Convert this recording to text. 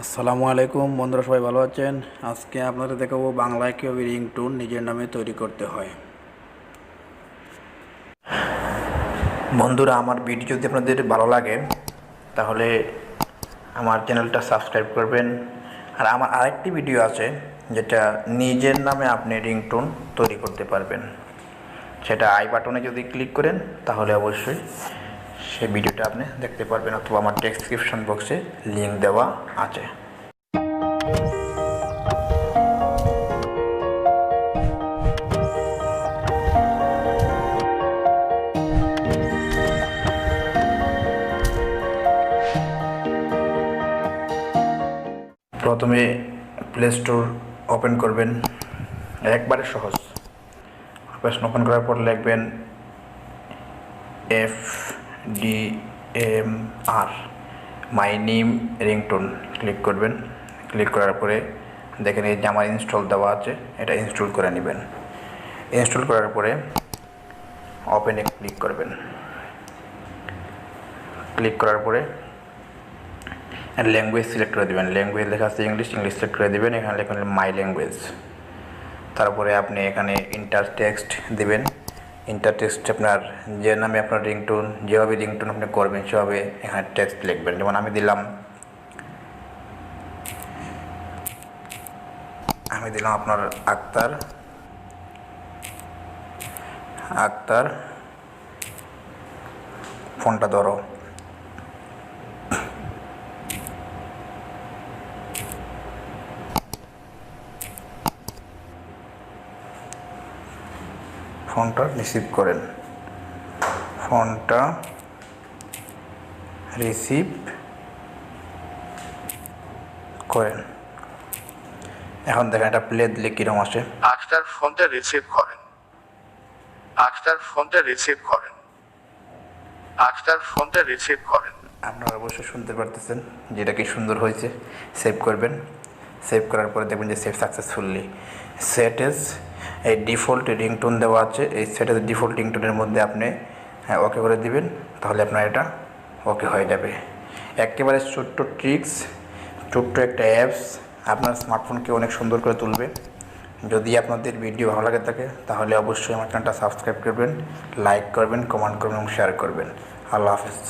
আসসালামু আলাইকুম বন্ধুরা, সবাই ভালো আছেন। আজকে আপনাদের দেখাবো বাংলায় কীভাবে রিংটোন নিজের নামে তৈরি করতে হয়। বন্ধুরা, আমার ভিডিও যদি আপনাদের ভালো লাগে তাহলে আমার চ্যানেলটা সাবস্ক্রাইব করবেন। আর আমার আরেকটি ভিডিও আছে যেটা নিজের নামে আপনি রিংটোন তৈরি করতে পারবেন। সেটা আই বাটনে যদি ক্লিক করেন তাহলে অবশ্যই সেই ভিডিওটা আপনি দেখতে পারবেন, অথবা আমার ডেসক্রিপশন বক্সে লিঙ্ক দেওয়া আছে। প্রথমে প্লে স্টোর ওপেন করবেন, একবারে সহজ। ওপেন করার পর লিখবেন FDMR my name ringtone, click করবেন। ক্লিক করার পরে দেখেন এই যে আমার ইনস্টল দেওয়া আছে, এটা ইনস্টল করে নেবেন। ইনস্টল করার পরে ওপেনে ক্লিক করবেন। ক্লিক করার পরে ল্যাঙ্গুয়েজ সিলেক্ট করে দেবেন। ল্যাঙ্গুয়েজ লেখা আছে ইংলিশ সিলেক্ট করে দেবেন। এখানে লেখা মাই ল্যাঙ্গুয়েজ। তারপরে আপনি এখানে ইন্টার টেক্সট দেবেন। ইন্টার টেক্সট আপনার যে নামে আপনার রিংটোন, যেভাবে রিংটোন আপনি করবেন সেভাবে এখানে টেক্সট লিখবেন। যেমন আমি দিলাম আপনার আক্তার ফোনটা ধরো। ফোনটা রিসিভ করেন। ফোনটা রিসিভ করেন। এখন দেখেন এটা প্লে দিলে কিরকম আসে। আক্তার ফোনটা রিসিভ করেন। আক্তার ফোনটা রিসিভ করেন। আক্তার ফোনটা রিসিভ করেন। আপনারা অবশ্যই শুনতে পারতেছেন যেটা কি সুন্দর হয়েছে। সেভ করবেন। সেভ করার পরে দেখবেন যে সেভ সাকসেসফুলি। সেটেজ এই ডিফল্ট রিংটোন দেওয়া আছে, এই সেটেজ ডিফল্ট রিংটোনের মধ্যে আপনি ওকে করে দিবেন, তাহলে আপনার এটা ওকে হয়ে যাবে। একেবারে ছোট্ট ট্রিক্স, ছোট্ট একটা অ্যাপস আপনার স্মার্টফোনকে অনেক সুন্দর করে তুলবে। যদি আপনাদের ভিডিও ভালো লাগে থাকে তাহলে অবশ্যই আমার চ্যানেলটা সাবস্ক্রাইব করবেন, লাইক করবেন, কমেন্ট করবেন এবং শেয়ার করবেন। আল্লাহ হাফেজ।